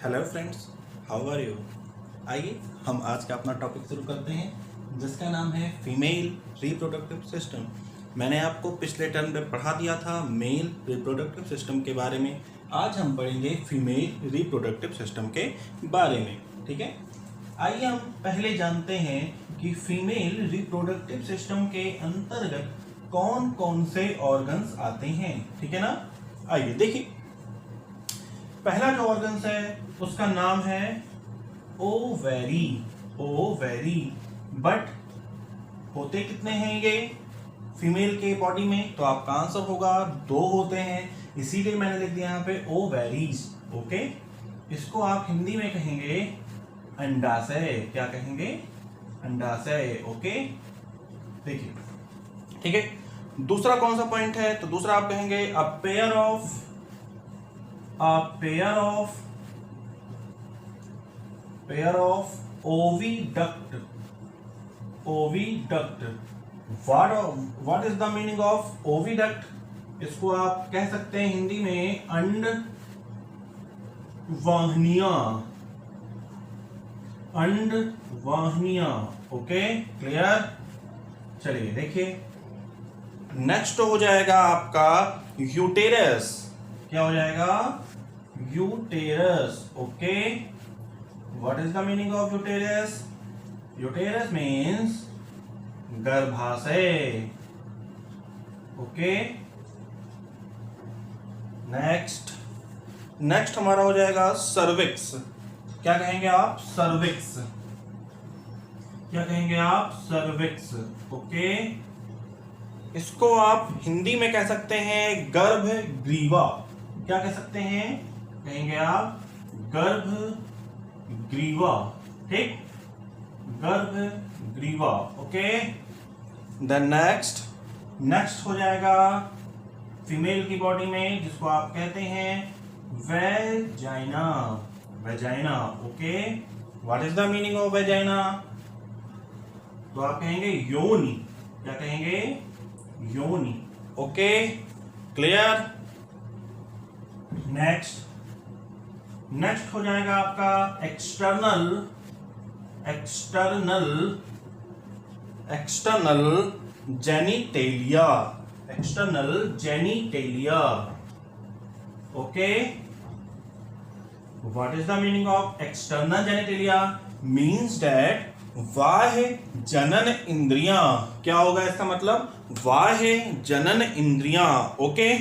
Hello friends, how are you. आइए हम आज का अपना टॉपिक शुरू करते हैं जिसका नाम है फीमेल रिप्रोडक्टिव सिस्टम। मैंने आपको पिछले टर्म में पढ़ा दिया था मेल रिप्रोडक्टिव सिस्टम के बारे में। आज हम पढ़ेंगे फीमेल रिप्रोडक्टिव सिस्टम के बारे में। ठीक है, आइए हम पहले जानते हैं कि फीमेल रिप्रोडक्टिव सिस्टम के अंतर्गत कौन कौन से ऑर्गन्स आते हैं। ठीक है ना, आइए देखिए। पहला जो ऑर्गन्स है उसका नाम है ओवेरी। ओवेरी, बट होते कितने हैं ये फीमेल के बॉडी में? तो आपका आंसर होगा 2 होते हैं, इसीलिए मैंने लिख दिया यहाँ पे ओवेरीज। ओके, इसको आप हिंदी में कहेंगे अंडाशय। क्या कहेंगे? अंडाशय। ओके, देखिए ठीक है। दूसरा कौन सा पॉइंट है? तो दूसरा आप कहेंगे अ pair of oviduct. Oviduct, what is the meaning of oviduct? इसको आप कह सकते हैं हिंदी में अंडवाहिनियां। अंडवाहिनियां। Okay, clear. चलिए देखिए, नेक्स्ट हो जाएगा आपका यूटेरस। क्या हो जाएगा? Uterus. Okay, what is the meaning of uterus? Uterus means गर्भाशय। ओके, नेक्स्ट हमारा हो जाएगा सर्विक्स। क्या कहेंगे आप? सर्विक्स। क्या कहेंगे आप? सर्विक्स। ओके, इसको आप हिंदी में कह सकते हैं गर्भग्रीवा। क्या कह सकते हैं? कहेंगे आप गर्भग्रीवा। ठीक, गर्भग्रीवा। ओके, देन नेक्स्ट हो जाएगा फीमेल की बॉडी में जिसको आप कहते हैं vagina. Vagina. Okay, what is the meaning of vagina? तो आप कहेंगे योनि। क्या कहेंगे? योनि। Okay, clear. नेक्स्ट हो जाएगा आपका external genitalia. External genitalia. Okay, what is the meaning of external genitalia? Means that बाह्य जनन इंद्रियां। क्या होगा इसका मतलब? बाह्य जनन इंद्रियां। Okay,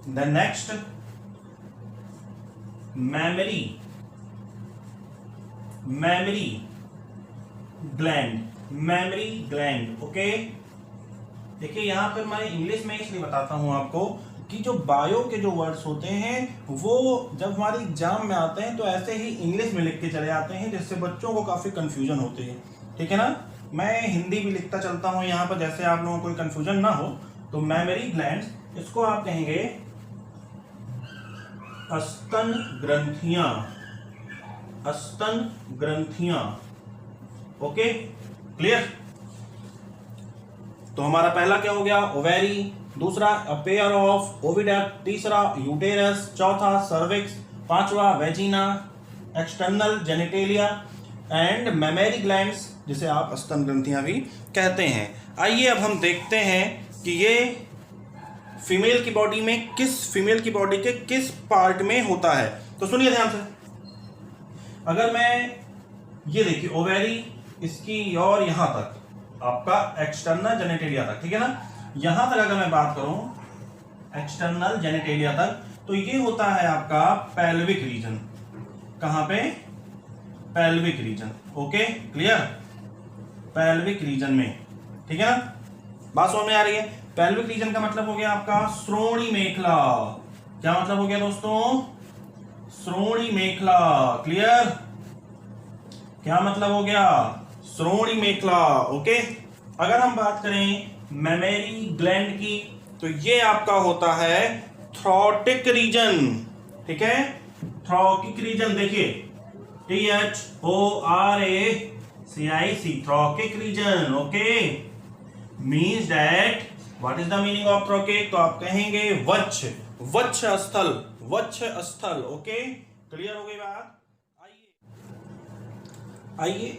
the next mammary gland. Okay, देखिए यहां पर मैं इंग्लिश में इसलिए बताता हूं आपको कि जो बायो के जो वर्ड्स होते हैं वो जब हमारे एग्जाम में आते हैं तो ऐसे ही इंग्लिश में लिख के चले आते हैं जिससे बच्चों को काफी कंफ्यूजन होती है। ठीक है ना, मैं हिंदी भी लिखता चलता हूं यहाँ पर, जैसे आप लोगों को कोई कंफ्यूजन ना हो। तो मैमरी ग्लैंड्स, इसको आप कहेंगे स्तन ग्रंथियां। स्तन ग्रंथियां। Okay, clear. तो हमारा पहला क्या हो गया? ओवेरी। दूसरा अ पेयर ऑफ ओविडक्ट। तीसरा यूटेरस। चौथा सर्विक्स। पांचवा vagina, external genitalia and mammary glands जिसे आप स्तन ग्रंथियां भी कहते हैं। आइए अब हम देखते हैं कि ये फीमेल की बॉडी के किस पार्ट में होता है। तो सुनिए ध्यान से। अगर मैं ये देखिए ओवेरी, इसकी और यहां तक आपका एक्सटर्नल जेनिटेलिया तक, ठीक है ना, यहां तक अगर मैं बात करूं एक्सटर्नल जेनिटेलिया तक, तो ये होता है आपका पेल्विक रीजन। कहां पे? Pelvic region. Okay, clear. Pelvic region में, ठीक है ना, बात समझ में आ रही है? पेल्विक रीजन का मतलब हो गया आपका श्रोणी मेखला। क्या मतलब हो गया दोस्तों? श्रोणी मेखला। क्लियर। क्या मतलब हो गया? श्रोणी मेखला। ओके, अगर हम बात करें मेमरी ग्लैंड की तो ये आपका होता है थ्रोटिक रीजन। ठीक है, थ्रोटिक रीजन। देखिए THORACIC, thoracic region. Okay, means that what is the meaning of thoracic? तो आप कहेंगे वक्ष स्थल। ओके, क्लियर हो गई बात। आइए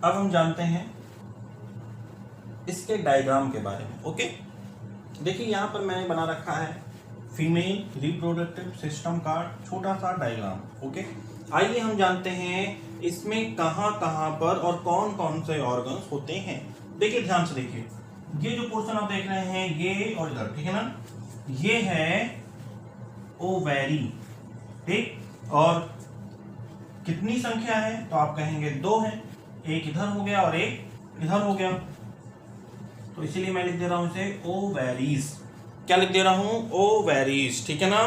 अब हम जानते हैं इसके डायग्राम के बारे में। ओके, देखिए यहाँ पर मैंने बना रखा है फीमेल रिप्रोडक्टिव सिस्टम का छोटा सा डायग्राम। ओके, आइए हम जानते हैं इसमें कहाँ कहाँ पर और कौन कौन से ऑर्गन्स होते हैं। देखिए ध्यान से देखिए, ये जो पोर्शन आप देख रहे हैं ये और इधर, ठीक है ना, ये है ओवेरी, ठीक, और कितनी संख्या है तो आप कहेंगे 2 है, एक इधर हो गया और एक इधर हो गया, तो इसीलिए मैं लिख दे रहा हूं इसे ओवेरीज। क्या लिख दे रहा हूं? ओवेरीज, ठीक है ना।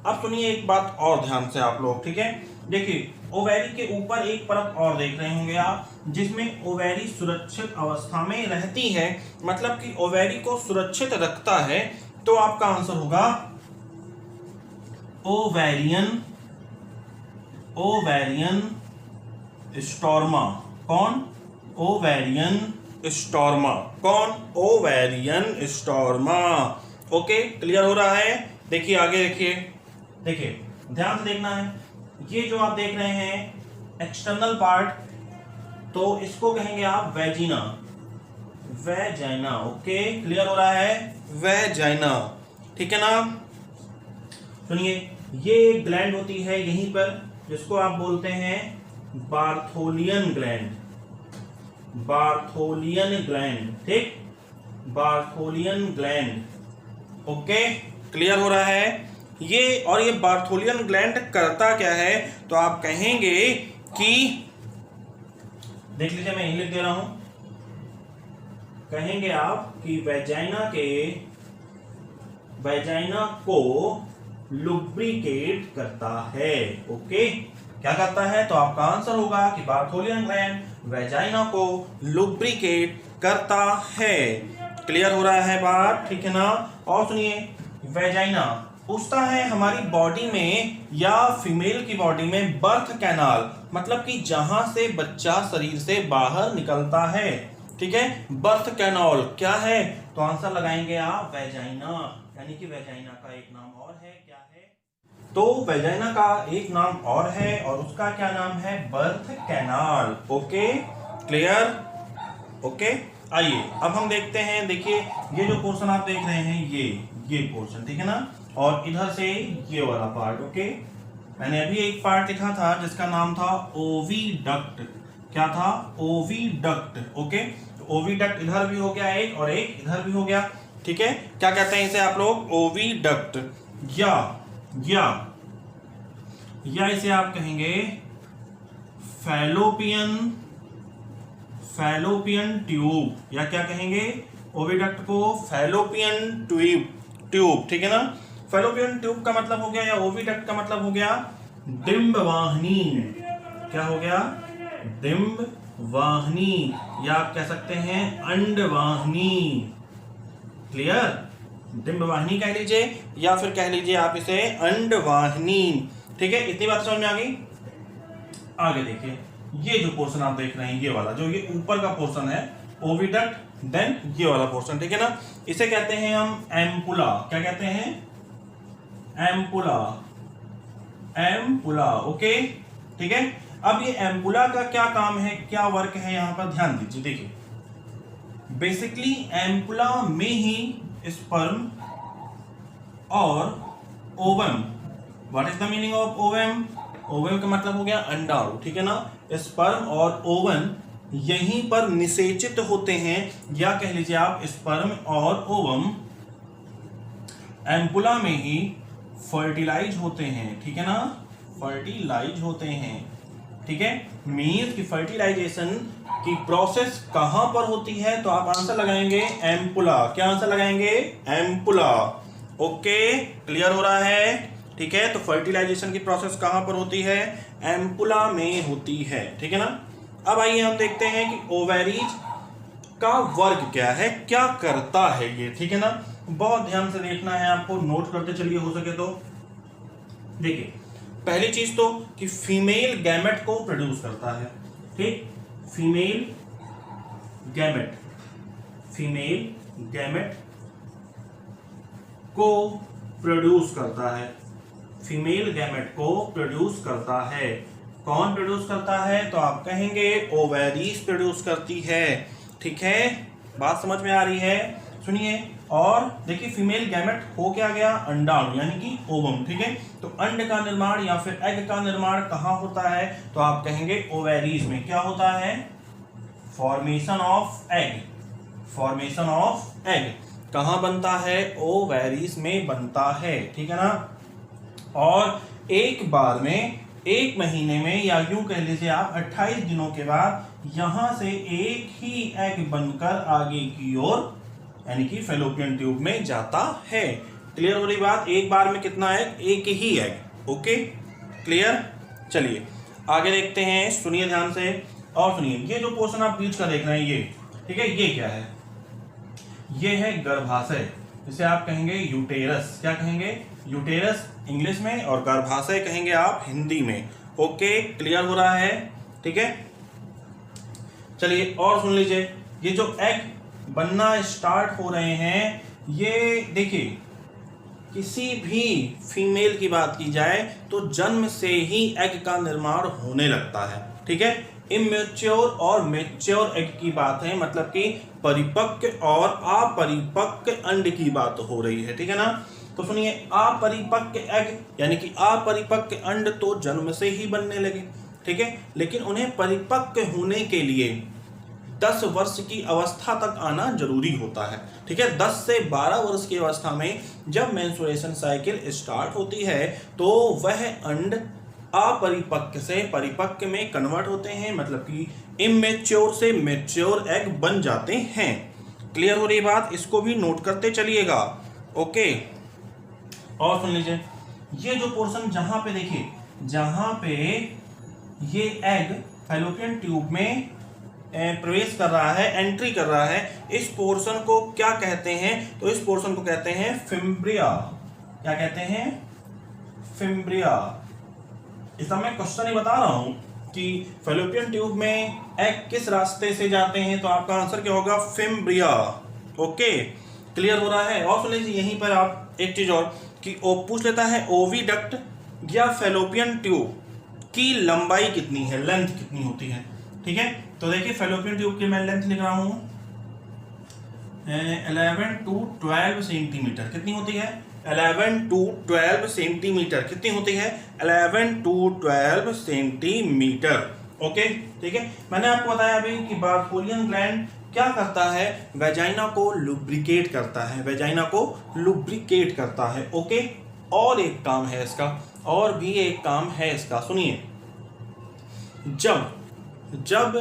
अब सुनिए एक बात और ध्यान से आप लोग, ठीक है, देखिए ओवेरी के ऊपर एक परत और देख रहे होंगे आप, जिसमें ओवेरी सुरक्षित अवस्था में रहती है, मतलब कि ओवेरी को सुरक्षित रखता है, तो आपका आंसर होगा ओवेरियन, ओवेरियन स्टोर्मा। कौन? Ovarian stroma. कौन? ओवेरियन स्टोर्मा। ओके, क्लियर हो रहा है। देखिए आगे देखिए, देखिए ध्यान से देखना है, ये जो आप देख रहे हैं एक्सटर्नल पार्ट, तो इसको कहेंगे आप वेजिना, वेजाइना। ओके, क्लियर हो रहा है, वेजाइना, ठीक है ना। सुनिए, ये एक ग्लैंड होती है यहीं पर, जिसको आप बोलते हैं बार्थोलियन ग्लैंड, बार्थोलियन ग्लैंड, ठीक, बार्थोलियन ग्लैंड। ओके, क्लियर हो रहा है ये। और ये बार्थोलियन ग्लैंड करता क्या है तो आप कहेंगे कि, देख लीजिए मैं यही लिख दे रहा हूं, कहेंगे आप कि वेजाइना को लुब्रिकेट करता है। ओके, क्या करता है तो आपका आंसर होगा कि बार्थोलियन ग्लैंड वेजाइना को लुब्रिकेट करता है। क्लियर हो रहा है बात, ठीक है ना। और सुनिए, वेजाइना पूछता है हमारी बॉडी में या फीमेल की बॉडी में बर्थ कैनाल, मतलब कि जहां से बच्चा शरीर से बाहर निकलता है, ठीक है, बर्थ कैनाल क्या है तो आंसर लगाएंगे आप वेजाइना, यानी कि वेजाइना का एक नाम और है, क्या है तो वेजाइना का एक नाम और है, और उसका क्या नाम है? Birth canal. Okay, clear. Okay, आइए अब हम देखते हैं, देखिए ये जो पोर्शन आप देख रहे हैं ये पोर्शन, ठीक है ना, और इधर से ये वाला पार्ट। ओके, मैंने अभी एक पार्ट लिखा था जिसका नाम था ओविडक्ट। क्या था? ओविडक्ट। ओके, तो ओविडक्ट इधर भी हो गया एक, और एक इधर भी हो गया, ठीक है। क्या कहते हैं इसे आप लोग? ओविडक्ट, या इसे आप कहेंगे फैलोपियन ट्यूब, या क्या कहेंगे ओविडक्ट को? फैलोपियन ट्यूब, ठीक है ना। फैलोपियन ट्यूब का मतलब हो गया, या ओविडक्ट का मतलब हो गया डिंबवाहिनी। क्या हो गया? डिंबवाहिनी, या आप कह सकते हैं अंडवाहिनी। क्लियर, डिंबवाहिनी कह लीजिए या फिर कह लीजिए आप इसे अंडवाहिनी, ठीक है। इतनी बात समझ में आ गई। आगे देखिए, ये जो पोर्शन आप देख रहे हैं, ये वाला जो ये ऊपर का पोर्शन है ओविडक्ट, देन ये वाला पोर्शन, ठीक है ना, इसे कहते हैं हम एम्पुला। क्या कहते हैं? एम्पुला। ओके, ठीक है। अब ये एम्पुला का क्या काम है, क्या वर्क है, यहां पर ध्यान दीजिए। देखिए, बेसिकली एम्पुला में ही स्पर्म और ovum, what is the meaning of ovum? Ovum का मतलब हो गया अंडाणु, ठीक है ना। स्पर्म और ओवम यहीं पर निषेचित होते हैं, या कह लीजिए आप स्पर्म और ओवम एम्पुला में ही फर्टिलाइज होते हैं, ठीक है ना, फर्टिलाइज होते हैं, ठीक है। मीन्स की फर्टिलाइजेशन की प्रोसेस कहां पर होती है तो आप आंसर लगाएंगे एम्पुला। क्या आंसर लगाएंगे? एम्पुला। ओके, क्लियर हो रहा है, ठीक है। तो फर्टिलाइजेशन की प्रोसेस कहां पर होती है? एम्पुला में होती है, ठीक है ना। अब आइए हम देखते हैं कि ओवेरीज का वर्क क्या है, क्या करता है ये, ठीक है ना। बहुत ध्यान से देखना है आपको, नोट करते चलिए हो सके तो। देखिए, पहली चीज तो कि फीमेल गैमेट को प्रोड्यूस करता है, ठीक, फीमेल गैमेट को प्रोड्यूस करता है, फीमेल गैमेट को प्रोड्यूस करता है, कौन प्रोड्यूस करता है? तो आप कहेंगे ओवेरीज प्रोड्यूस करती है। ठीक है, बात समझ में आ रही है? सुनिए, और देखिए फीमेल गैमेट हो क्या गया? अंडाणु यानी कि ओवम। ठीक है, तो अंड का निर्माण या फिर एग का निर्माण कहाँ होता है? तो आप कहेंगे ओवेरीज में। क्या होता है? Formation of egg. Formation of egg कहाँ बनता है? ओवेरीज में बनता है। ठीक है ना? और एक बार में, एक महीने में, या यूं कह लीजिए आप 28 दिनों के बाद यहां से एक ही एग बनकर आगे की ओर यानी कि फैलोपियन ट्यूब में जाता है। क्लियर हो रही बात? एक बार में कितना एग? एक ही एग। Okay, clear? चलिए आगे देखते हैं, सुनिए ध्यान से और सुनिए। ये जो पोर्शन आप बीच का देख रहे हैं ये, ठीक है, ये क्या है? ये है गर्भाशय, जिसे आप कहेंगे यूटेरस। क्या कहेंगे? यूटेरस इंग्लिश में, और गर्भाशय कहेंगे आप हिंदी में। ओके, क्लियर हो रहा है? ठीक है, चलिए और सुन लीजिए। ये जो एग बनना स्टार्ट हो रहे हैं, ये देखिए किसी भी फीमेल की बात की जाए तो जन्म से ही एग का निर्माण होने लगता है। ठीक है, इमेच्योर और मैच्योर एग की बात है, मतलब कि परिपक्व और अपरिपक्व अंड की बात हो रही है। ठीक है ना? तो सुनिए, अपरिपक्व एग यानी कि अपरिपक्व अंड तो जन्म से ही बनने लगे। ठीक है, लेकिन उन्हें परिपक्व होने के लिए 10 वर्ष की अवस्था तक आना जरूरी होता है। ठीक है, 10 से 12 वर्ष की अवस्था में जब मेंस्ट्रुएशन साइकिल स्टार्ट होती है तो वह अंड अपरिपक्व से परिपक्व में कन्वर्ट होते हैं, मतलब कि इमेच्योर से मैच्योर एग बन जाते हैं। क्लियर हो रही बात? इसको भी नोट करते चलिएगा। ओके, और सुन लीजिए, ये जो पोर्शन जहां पे देखिए, जहां पे ये एग फैलोपियन ट्यूब में प्रवेश कर रहा है, एंट्री कर रहा है, इस पोर्शन को क्या कहते हैं? तो इस पोर्शन को कहते हैं फिम्ब्रिया। क्या कहते हैं? फिम्ब्रिया। इसका मैं क्वेश्चन ही बता रहा हूं कि फैलोपियन ट्यूब में एग किस रास्ते से जाते हैं, तो आपका आंसर क्या होगा? फिम्ब्रिया। ओके, क्लियर हो रहा है? और सुन लीजिए, यहीं पर आप एक चीज और कि पूछ लेता है ओविडक्ट या फैलोपियन ट्यूब की लंबाई कितनी है, लेंथ कितनी होती है। ठीक है, तो देखिए फैलोपियन ट्यूब की मैं लेंथ लिख रहा हूं 11 to 12 सेंटीमीटर। कितनी होती है? 11 to 12 सेंटीमीटर। कितनी होती है? 11 to 12 सेंटीमीटर। ओके, ठीक है, मैंने आपको बताया अभी कि बार्थोलियन ग्लैंड क्या करता है? वेजाइना को लुब्रिकेट करता है। वेजाइना को लुब्रिकेट करता है। ओके, और एक काम है इसका, और भी एक काम है इसका। सुनिए, जब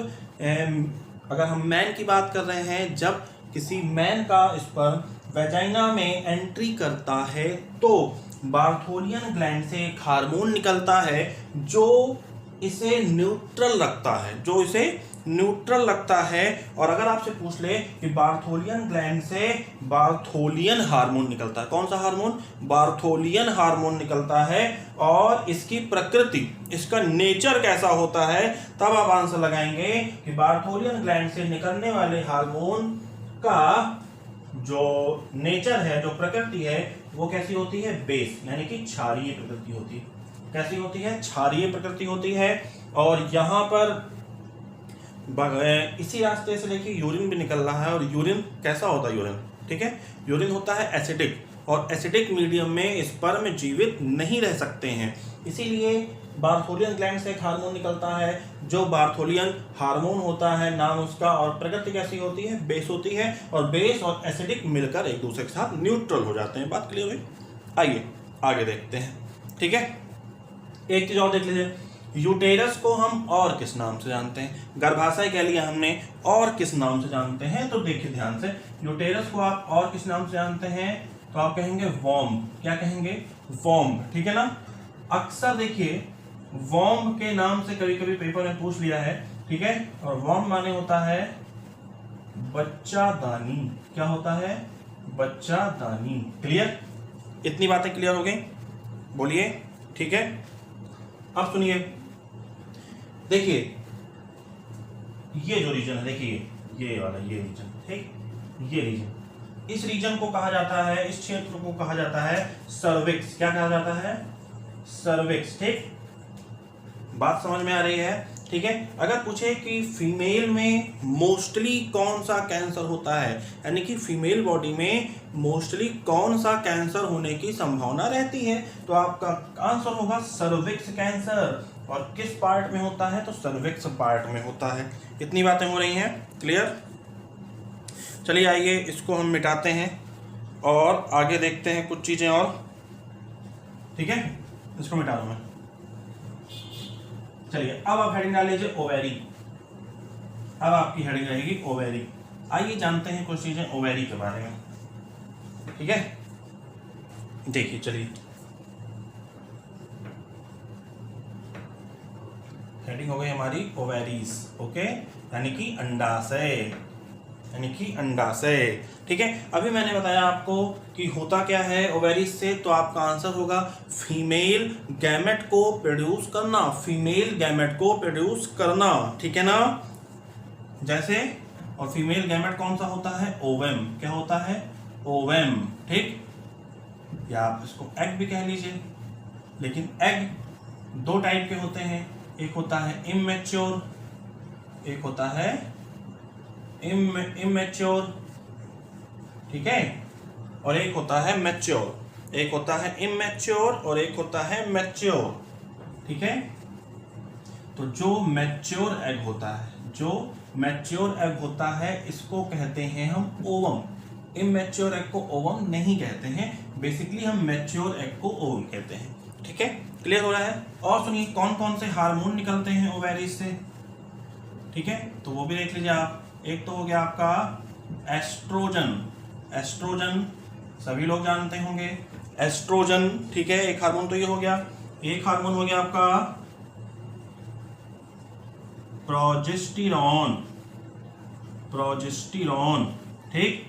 अगर हम मैन की बात कर रहे हैं, जब किसी मैन का स्पर्म वेजाइना में एंट्री करता है तो बार्थोलियन ग्लैंड से एक हार्मोन निकलता है जो इसे न्यूट्रल रखता है, जो इसे न्यूट्रल रखता है। और अगर आपसे पूछ ले कि बार्थोलियन ग्लैंड से बार्थोलियन हार्मोन निकलता है, कौन सा हार्मोन? बार्थोलियन हार्मोन निकलता है, और इसकी प्रकृति, इसका नेचर कैसा होता है, तब आप आंसर लगाएंगे कि बार्थोलियन ग्लैंड से निकलने वाले हार्मोन का जो नेचर है, जो प्रकृति है, वो कैसी होती है? बेस यानी कि क्षारीय प्रकृति होती है। कैसी होती है? क्षारीय प्रकृति होती है। और यहाँ पर इसी रास्ते से देखिए यूरिन भी निकल रहा है, और यूरिन कैसा होता है? यूरिन, ठीक है, यूरिन होता है एसिडिक, और एसिडिक मीडियम में स्पर्म जीवित नहीं रह सकते हैं। इसीलिए बार्थोलियन ग्लैंड से एक हार्मोन निकलता है जो बार्थोलियन हार्मोन होता है नाम उसका, और प्रकृति कैसी होती है? बेस होती है, और बेस और एसिडिक मिलकर एक दूसरे के साथ न्यूट्रल हो जाते हैं। बात क्लियर हुई? आइए आगे देखते हैं। ठीक है, एक चीज और देख लीजिए, यूटेरस को हम और किस नाम से जानते हैं? गर्भाशय कह लिया हमने, और किस नाम से जानते हैं? तो देखिए ध्यान से, यूटेरस को आप और किस नाम से जानते हैं? तो आप कहेंगे वॉम्ब। क्या कहेंगे? वॉम्ब। ठीक है ना? अक्सर देखिए वॉम्ब के नाम से कभी कभी पेपर में पूछ लिया है। ठीक है, और वॉम्ब माने होता है बच्चादानी। क्या होता है? बच्चादानी। क्लियर? इतनी बातें क्लियर हो गई? बोलिए। ठीक है, अब सुनिए, देखिए ये जो रीजन है, देखिए ये वाला, ये रीजन, ठीक, ये रीजन, इस रीजन को कहा जाता है, इस क्षेत्र को कहा जाता है सर्विक्स। क्या कहा जाता है? सर्विक्स। ठीक, बात समझ में आ रही है? ठीक है। अगर पूछे कि फीमेल में मोस्टली कौन सा कैंसर होता है, यानी कि फीमेल बॉडी में मोस्टली कौन सा कैंसर होने की संभावना रहती है, तो आपका आंसर होगा सर्विक्स कैंसर। और किस पार्ट में होता है? तो सर्विक्स पार्ट में होता है। इतनी बातें हो रही हैं, क्लियर? चलिए आइए इसको हम मिटाते हैं और आगे देखते हैं कुछ चीजें और। ठीक है, इसको मिटा दूं मैं। चलिए अब आप हेडिंग डाल लीजिए ओवेरी। अब आपकी हेडिंग रहेगी ओवेरी। आइए जानते हैं कुछ चीजें ओवेरी के बारे में। ठीक है, देखिए चलिए हेडिंग हो गई हमारी ओवेरीज। ओके, यानी कि अंडाशय, यानी कि अंडाशय। ठीक है, अभी मैंने बताया आपको कि होता क्या है ओवेरीज से, तो आपका आंसर होगा फीमेल गैमेट को प्रोड्यूस करना, फीमेल गैमेट को प्रोड्यूस करना। ठीक है ना? जैसे, और फीमेल गैमेट कौन सा होता है? ओवम। क्या होता है? ओवम। ठीक, या आप इसको एग भी कह लीजिए। लेकिन एग दो टाइप के होते हैं, एक होता है इमैच्योर, एक होता है इमैच्योर। ठीक है, और एक होता है मैच्योर। एक होता है इमैच्योर और एक होता है मैच्योर। ठीक है, तो जो मैच्योर एग होता है, जो मैच्योर एग होता है, इसको कहते हैं हम ओवम। इमैच्योर एग को ओवम नहीं कहते हैं, बेसिकली हम मैच्योर एग को ओवम कहते हैं। ठीक है, क्लियर हो रहा है? और सुनिए कौन कौन से हार्मोन निकलते हैं ओवेरीज से। ठीक है, तो वो भी देख लीजिए आप। एक तो हो गया आपका एस्ट्रोजन। एस्ट्रोजन सभी लोग जानते होंगे, एस्ट्रोजन। ठीक है, एक हार्मोन तो ये हो गया। एक हार्मोन हो गया आपका प्रोजेस्टेरॉन, प्रोजेस्टेरॉन। ठीक,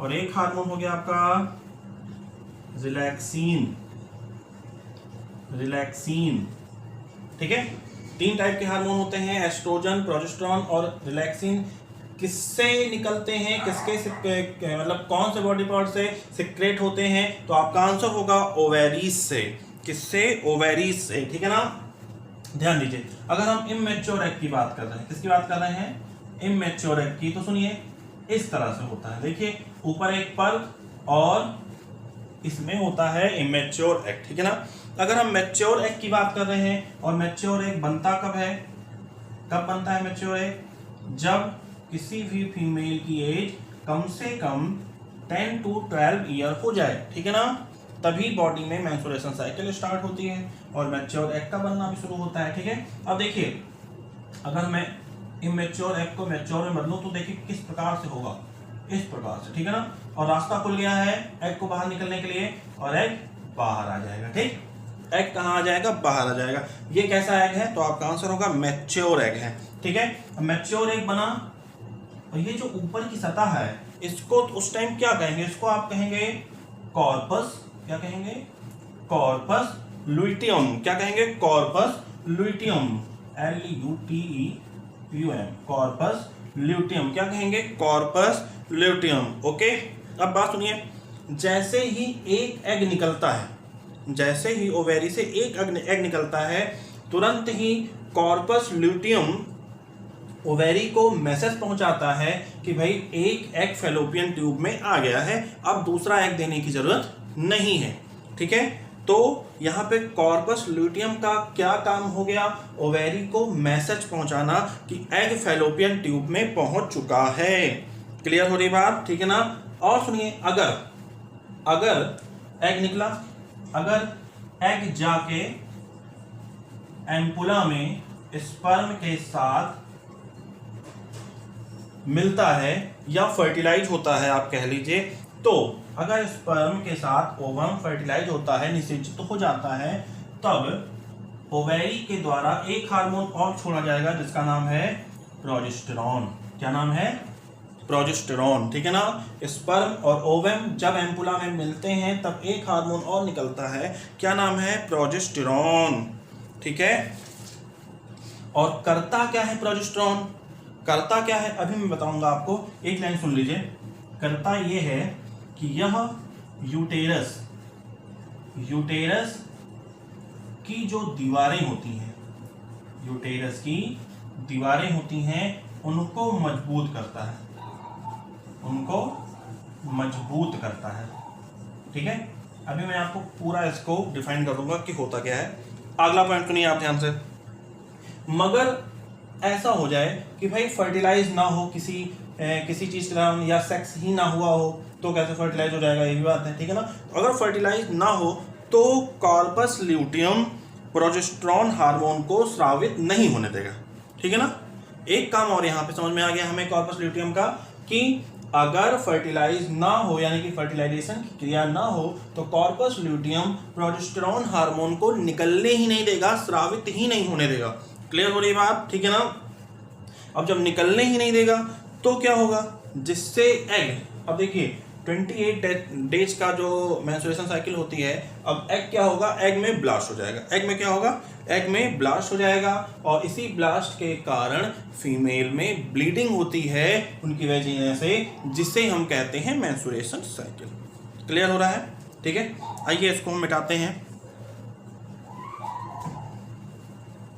और एक हार्मोन हो गया आपका रिलैक्सिन, रिलैक्सिन। ठीक है, तीन टाइप के हार्मोन होते हैं, एस्ट्रोजन, प्रोजेस्टेरॉन और रिलैक्सिन। किससे निकलते हैं, किसके मतलब कौन से बॉडी पार्ट से सिक्रेट होते हैं, तो आपका आंसर होगा ओवेरीज से। किससे? ओवेरीज से। ठीक है ना? ध्यान दीजिए, अगर हम इमैच्योर एग की बात कर रहे हैं, किसकी बात कर रहे हैं? इमैच्योर एग की। तो सुनिए इस तरह से होता है, देखिए ऊपर एक पल्प और इसमें होता है इमैच्योर एग। ठीक है ना? अगर हम मैच्योर एग की बात कर रहे हैं, और मैच्योर एग बनता कब है? कब बनता है मैच्योर एग? जब किसी भी फीमेल की एज कम से कम 10 to 12 ईयर हो जाए। ठीक है ना? तभी बॉडी में मेंस्ट्रुएशन साइकिल स्टार्ट होती है और मैच्योर एग का बनना भी शुरू होता है। ठीक है, अब देखिए अगर मैं इमैच्योर एग को मैच्योर में बदलूं तो देखिए किस प्रकार से होगा, इस प्रकार से। ठीक है ना? और रास्ता खुल गया है एग को बाहर निकलने के लिए, और एग बाहर आ जाएगा। ठीक, एग कहाँ आ जाएगा? बाहर आ जाएगा। ये कैसा एग है? तो आपका आंसर होगा मैच्योर एग है। ठीक है, मैच्योर एग बना, और ये जो ऊपर की सतह है इसको उस टाइम क्या कहेंगे? इसको आप कहेंगे कॉर्पस। क्या कहेंगे? Corpus luteum. क्या कहेंगे? Corpus luteum, LUTEUM, corpus luteum. क्या कहेंगे? Corpus luteum. ओके, अब बात सुनिए, जैसे ही एक एग निकलता है, जैसे ही ओवेरी से एक एग निकलता है, तुरंत ही कॉर्पस ल्यूटियम ओवेरी को मैसेज पहुंचाता है कि भाई एक एग फैलोपियन ट्यूब में आ गया है, अब दूसरा एग देने की जरूरत नहीं है। ठीक है, तो यहाँ पे कॉर्पस ल्यूटियम का क्या काम हो गया? ओवेरी को मैसेज पहुंचाना कि एग फैलोपियन ट्यूब में पहुंच चुका है। क्लियर हो रही बात? ठीक है ना? और सुनिए, अगर एग निकला, अगर एग जाके एम्पुला में स्पर्म के साथ मिलता है या फर्टिलाइज होता है, आप कह लीजिए, तो अगर स्पर्म के साथ ओवम फर्टिलाइज होता है, निषेचित हो जाता है, तब ओवेरी के द्वारा एक हार्मोन और छोड़ा जाएगा जिसका नाम है प्रोजेस्टेरॉन। क्या नाम है? प्रोजेस्टेरॉन। ठीक है ना? स्पर्म और ओवम जब एम्पुला में मिलते हैं तब एक हार्मोन और निकलता है, क्या नाम है? प्रोजेस्टेरॉन। ठीक है, और करता क्या है प्रोजेस्टेरॉन? करता क्या है अभी मैं बताऊंगा आपको, एक लाइन सुन लीजिए। करता ये है कि यह यूटेरस की जो दीवारें होती हैं, यूटेरस की दीवारें होती हैं उनको मजबूत करता है, उनको मजबूत करता है। ठीक है, अभी मैं आपको पूरा इसको डिफाइन कर दूंगा कि होता क्या है। अगला पॉइंट सुनिए आप ध्यान से। मगर ऐसा हो जाए कि भाई फर्टिलाइज ना हो किसी चीज के दौरान, या सेक्स ही ना हुआ हो, तो कैसे फर्टिलाइज हो जाएगा, ये भी बात है। ठीक है ना, अगर फर्टिलाइज ना हो तो कॉर्पस ल्यूटियम प्रोजेस्टेरॉन हार्मोन को स्रावित नहीं होने देगा। ठीक है ना, एक काम और यहाँ पे समझ में आ गया हमें कॉर्पस ल्यूटियम का, कि अगर फर्टिलाइज ना हो यानी कि फर्टिलाइजेशन की क्रिया ना हो तो कॉर्पस ल्यूटियम प्रोजेस्टेरॉन हार्मोन को निकलने ही नहीं देगा, स्रावित ही नहीं होने देगा। क्लियर हो रही बात? ठीक है ना। अब जब निकलने ही नहीं देगा तो क्या होगा, जिससे एग, अब देखिए 28 डेज का जो मेंस्ट्रुएशन साइकिल होती है, अब एग क्या होगा, एग में ब्लास्ट हो जाएगा। एग में क्या होगा, एग में ब्लास्ट हो जाएगा, और इसी ब्लास्ट के कारण फीमेल में ब्लीडिंग होती है उनकी वजह से, जिसे हम कहते हैं मेंस्ट्रुएशन साइकिल। क्लियर हो रहा है? ठीक है, आइए इसको हम मिटाते हैं,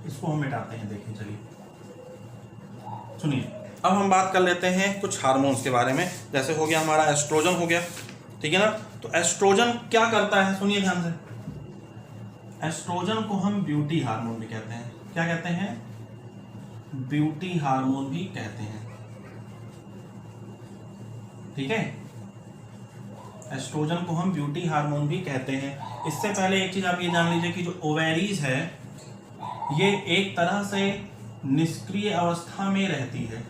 इसको हम मिटाते हैं। देखिए चलिए सुनिए, अब हम बात कर लेते हैं कुछ हार्मोन्स के बारे में। जैसे हो गया हमारा एस्ट्रोजन हो गया, ठीक है ना। तो एस्ट्रोजन क्या करता है, सुनिए ध्यान से। एस्ट्रोजन को हम ब्यूटी हार्मोन भी कहते हैं। क्या कहते हैं? ब्यूटी हार्मोन भी कहते हैं। ठीक है, एस्ट्रोजन को हम ब्यूटी हार्मोन भी कहते हैं। इससे पहले एक चीज आप ये जान लीजिए कि जो ओवेरीज है ये एक तरह से निष्क्रिय अवस्था में रहती है,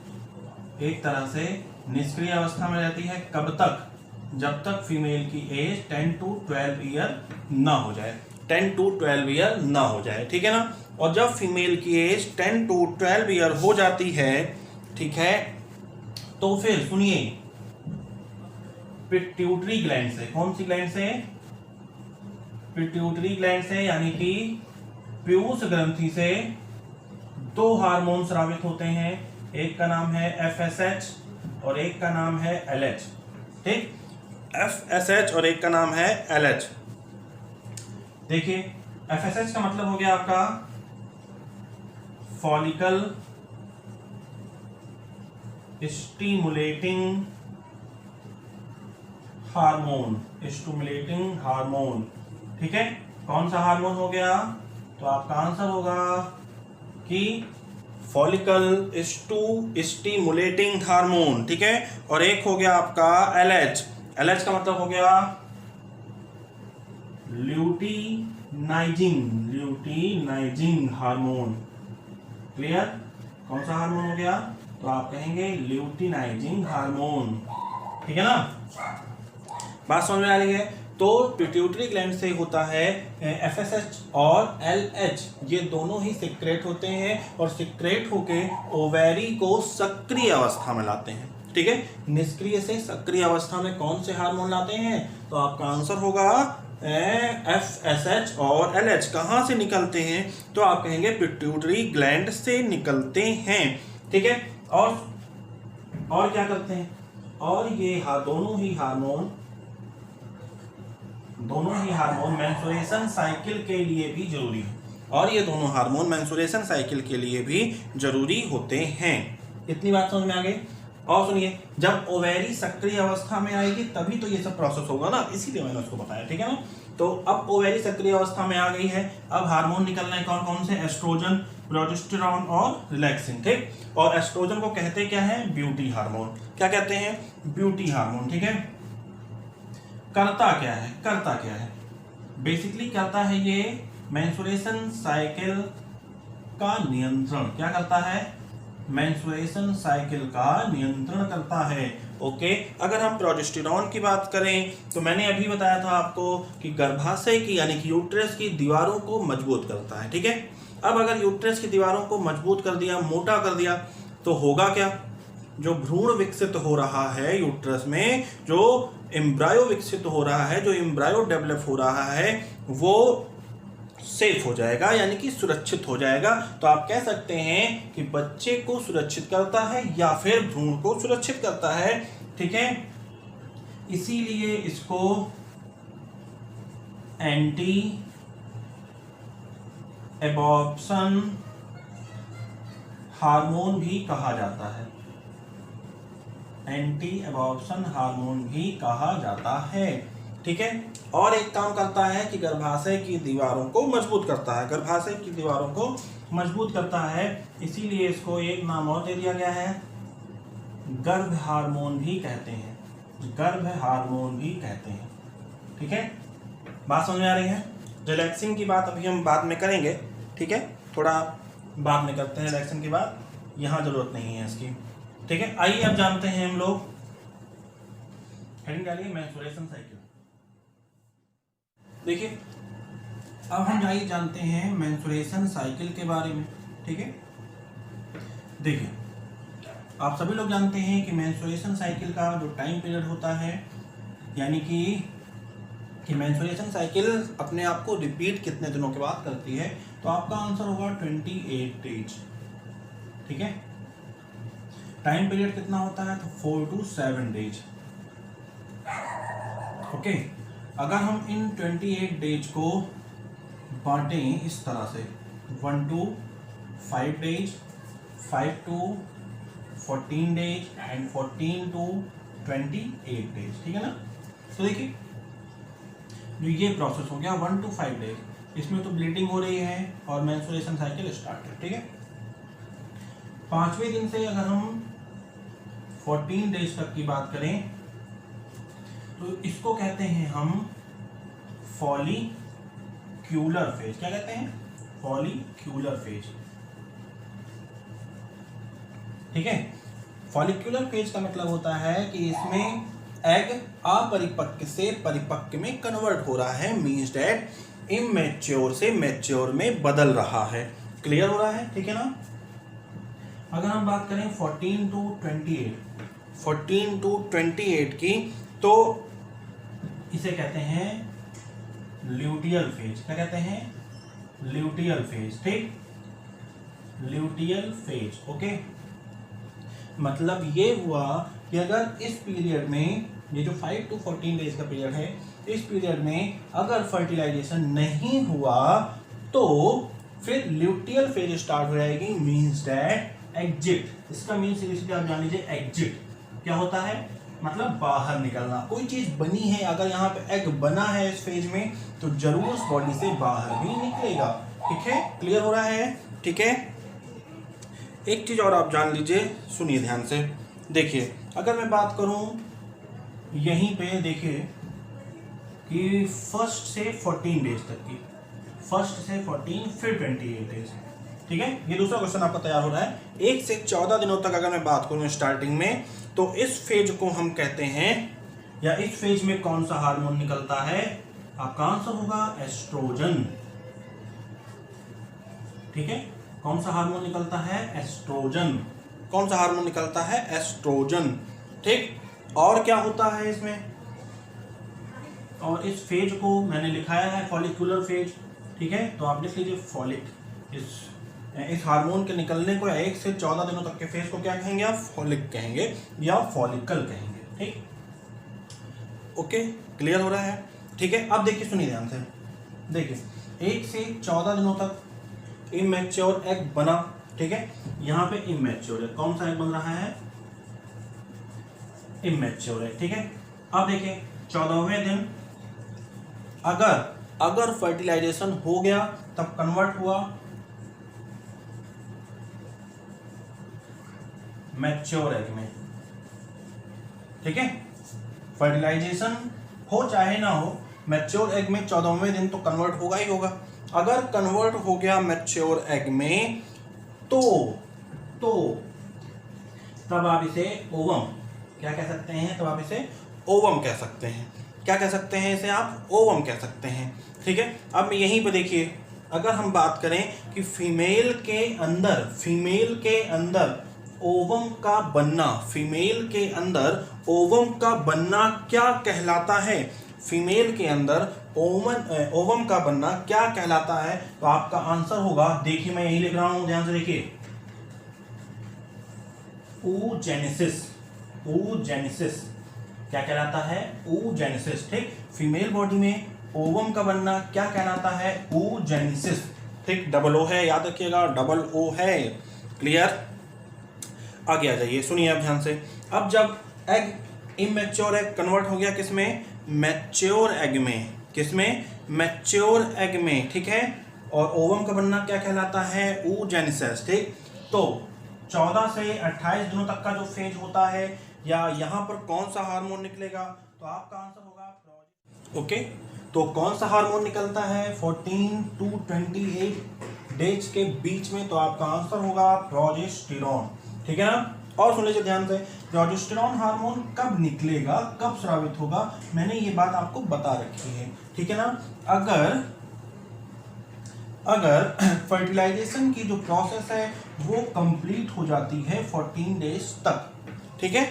एक तरह से निष्क्रिय अवस्था में रहती है। कब तक? जब तक फीमेल की एज 10 to 12 ईयर ना हो जाए, 10 to 12 ईयर ना हो जाए। ठीक है ना, और जब फीमेल की एज 10 to 12 ईयर हो जाती है, ठीक है, तो फिर सुनिए, पिट्यूटरी ग्लैंड से, कौन सी ग्लैंड से? पिट्यूटरी ग्लैंड से, यानी कि पीयूष ग्रंथि से दो हार्मोन स्रावित होते हैं। एक का नाम है FSH और एक का नाम है LH। ठीक, FSH और एक का नाम है LH। देखिए FSH का मतलब हो गया आपका follicle stimulating hormone, stimulating hormone. ठीक है, कौन सा हार्मोन हो गया? तो आपका आंसर होगा कि फॉलिकल स्टिमुलेटिंग हार्मोन। ठीक है, और एक हो गया आपका LH। LH का मतलब हो गया ल्यूटिनाइजिंग हार्मोन। क्लियर? कौन सा हार्मोन हो गया? तो आप कहेंगे ल्यूटिनाइजिंग हार्मोन। ठीक है ना, बात समझ में आ रही है? तो पिट्यूटरी ग्लैंड से होता है FSH और LH, ये दोनों ही सिक्रेट होते हैं और सिक्रेट होके ओवेरी को सक्रिय अवस्था में लाते हैं। ठीक है, निष्क्रिय से सक्रिय अवस्था में कौन से हार्मोन लाते हैं? तो आपका आंसर होगा FSH और LH। कहाँ से निकलते हैं? तो आप कहेंगे पिट्यूटरी ग्लैंड से निकलते हैं। ठीक है, और क्या करते हैं? और ये दोनों ही हार्मोन मेंस्ट्रुएशन साइकिल के लिए भी जरूरी है, और ये दोनों हार्मोन मेंस्ट्रुएशन साइकिल के लिए भी जरूरी होते हैं। इतनी बात समझ में आ गई? और सुनिए, जब ओवेरी सक्रिय अवस्था में आएगी तभी तो ये सब प्रोसेस होगा ना, इसीलिए मैंने उसको बताया। ठीक है ना, तो अब ओवेरी सक्रिय अवस्था में आ गई है, अब हार्मोन निकलना है कौन कौन से? एस्ट्रोजन, प्रोजेस्टेरॉन और रिलैक्सिन। ठीक, और एस्ट्रोजन को कहते क्या है? Beauty hormone. क्या कहते हैं? Beauty hormone. ठीक है, करता क्या है? बेसिकली करता है ये मेंस्ट्रुएशन साइकिल का नियंत्रण। क्या करता है? मेंस्ट्रुएशन साइकिल का नियंत्रण करता है। ओके, अगर हम प्रोजेस्टेरॉन की बात करें तो मैंने अभी बताया था आपको कि गर्भाशय की यानी कि यूट्रस की दीवारों को मजबूत करता है। ठीक है, अब अगर यूट्रस की दीवारों को मजबूत कर दिया, मोटा कर दिया, तो होगा क्या? जो भ्रूण विकसित हो रहा है यूट्रस में, जो एम्ब्रायो विकसित हो रहा है, जो एम्ब्रायो डेवलप हो रहा है, वो सेफ हो जाएगा, यानी कि सुरक्षित हो जाएगा। तो आप कह सकते हैं कि बच्चे को सुरक्षित करता है या फिर भ्रूण को सुरक्षित करता है। ठीक है, इसीलिए इसको एंटी एबॉर्प्शन हार्मोन भी कहा जाता है, एंटी एबॉर्प्शन हार्मोन भी कहा जाता है। ठीक है, और एक काम करता है कि गर्भाशय की दीवारों को मजबूत करता है, गर्भाशय की दीवारों को मजबूत करता है, इसीलिए इसको एक नाम और दे दिया गया है, गर्भ हार्मोन भी कहते हैं, गर्भ हार्मोन भी कहते हैं। ठीक है, बात समझ में आ रही है? रिलैक्सिंग की बात अभी हम बाद में करेंगे, ठीक है, थोड़ा बाद में करते हैं रिलैक्सिंग की बात, यहाँ जरूरत नहीं है इसकी। ठीक है, आइए अब जानते हैं हम लोग, हेडिंग डालिए मेंस्ट्रुएशन साइकिल। देखिए, अब हम आइए जानते हैं मेंस्ट्रुएशन साइकिल के बारे में। ठीक है, देखिए, आप सभी लोग जानते हैं कि मेंस्ट्रुएशन साइकिल का जो टाइम पीरियड होता है, यानी कि मेंस्ट्रुएशन साइकिल अपने आप को रिपीट कितने दिनों के बाद करती है, तो आपका आंसर होगा 28 डेज। ठीक है, टाइम पीरियड कितना होता है, तो 4 to 7 डेज। ओके, अगर हम इन 28 डेज को बांटें इस तरह से, 1 to 5 days, 5 to 14 days and 14 to 28 days. ठीक है ना, तो देखिए जो ये प्रोसेस हो गया 1 to 5 डेज, इसमें तो ब्लीडिंग हो रही है और मेंस्ट्रुएशन साइकिल स्टार्ट है। ठीक है, 5वें दिन से अगर हम 14 डेज तक की बात करें तो इसको कहते हैं हम फॉलिक्यूलर फेज। क्या कहते हैं? Follicular phase. ठीक है, फॉलिक्यूलर फेज का मतलब होता है कि इसमें एग अपरिपक्व से परिपक्व में कन्वर्ट हो रहा है, मींस दैट इमैच्योर से मैच्योर में बदल रहा है। क्लियर हो रहा है? ठीक है ना। अगर हम बात करें 14 to 28 की, तो इसे कहते हैं ल्यूटियल फेज। क्या कहते हैं? Luteal phase. ठीक, ल्यूटियल फेज। ओके, मतलब ये हुआ कि अगर इस पीरियड में, ये जो 5 to 14 डेज का पीरियड है, इस पीरियड में अगर फर्टिलाइजेशन नहीं हुआ तो फिर ल्यूटियल फेज स्टार्ट हो जाएगी, मींस दैट एग्जिट। इसका मीन्स इसलिए आप जान लीजिए, एग्जिट क्या होता है, मतलब बाहर निकलना। कोई चीज बनी है, अगर यहाँ पे एग बना है इस फेज में, तो जरूर उस बॉडी से बाहर भी निकलेगा। ठीक है, क्लियर हो रहा है? ठीक है, एक चीज और आप जान लीजिए, सुनिए ध्यान से। देखिए, अगर मैं बात करूं यहीं पे, देखिए कि फर्स्ट से 14 डेज तक की, फर्स्ट से 14 फिर 28 डेज। ठीक है, ये दूसरा क्वेश्चन आपका तैयार हो रहा है। 1 से 14 दिनों तक अगर मैं बात करूं स्टार्टिंग में, तो इस फेज को हम कहते हैं, या इस फेज में कौन सा हार्मोन निकलता है? आपका आंसर होगा एस्ट्रोजन। ठीक है, कौन सा हार्मोन निकलता है? एस्ट्रोजन। कौन सा हार्मोन निकलता है? एस्ट्रोजन। ठीक, और क्या होता है इसमें? और इस फेज को मैंने लिखाया है फॉलिकुलर फेज। ठीक है, तो आप लिख लीजिए फॉलिक। इस हार्मोन के निकलने को 1 से 14 दिनों तक के फेज को क्या कहेंगे? आप फॉलिक कहेंगे या फॉलिकल कहेंगे। ठीक, ओके, क्लियर हो रहा है? ठीक है, अब देखिए, सुनिए ध्यान से। देखिए, 1 से 14 दिनों तक इमैच्योर एग बना। ठीक है, यहाँ पे इमैच्योर एग, कौन सा एग बन रहा है? Immature egg. ठीक है, अब देखिए 14वें दिन अगर फर्टिलाइजेशन हो गया, तब कन्वर्ट हुआ मैच्योर एग में। ठीक है, फर्टिलाइजेशन हो चाहे ना हो, मैच्योर एग में 14वें दिन तो कन्वर्ट होगा ही होगा। अगर कन्वर्ट हो गया मैच्योर एग में, तो तब आप इसे ओवम क्या कह सकते हैं? तब आप इसे ओवम कह सकते हैं। क्या कह सकते हैं इसे? आप ओवम कह सकते हैं। ठीक है, अब यहीं पे देखिए, अगर हम बात करें कि फीमेल के अंदर ओवम का बनना, फीमेल के अंदर ओवम का बनना क्या कहलाता है? फीमेल के अंदर ओवम का बनना क्या कहलाता है? तो आपका आंसर होगा, देखिए मैं यही लिख रहा हूं, ध्यान से देखिए, oogenesis। oogenesis क्या कहलाता है? oogenesis। ठीक, फीमेल बॉडी में ओवम का बनना क्या कहलाता है? oogenesis। ठीक, डबल ओ है, याद रखिएगा, डबल ओ है। क्लियर? आगे आ जाइए, सुनिए अब ध्यान से। अब जब एग इमेच्योर एग कन्वर्ट हो गया किसमें? मैच्योर एग में। किसमें? मैच्योर एग में, ठीक है। और ओवम का बनना क्या कहलाता है? oogenesis, ठीक। तो 14 से 28 दिनों तक का जो फेज होता है, या यहाँ पर कौन सा हार्मोन निकलेगा? तो आपका आंसर होगा ओके। तो कौन सा हार्मोन निकलता है 14 to 28 डेज के बीच में? तो आपका आंसर होगा प्रोजेस्टेरॉन, ठीक है ना। और सुन लीजिए ध्यान से, प्रोजेस्टेरॉन हार्मोन कब निकलेगा, कब स्रावित होगा, मैंने ये बात आपको बता रखी है, ठीक है ना। अगर फर्टिलाइजेशन की जो प्रोसेस है वो कंप्लीट हो जाती है 14 डेज तक, ठीक है,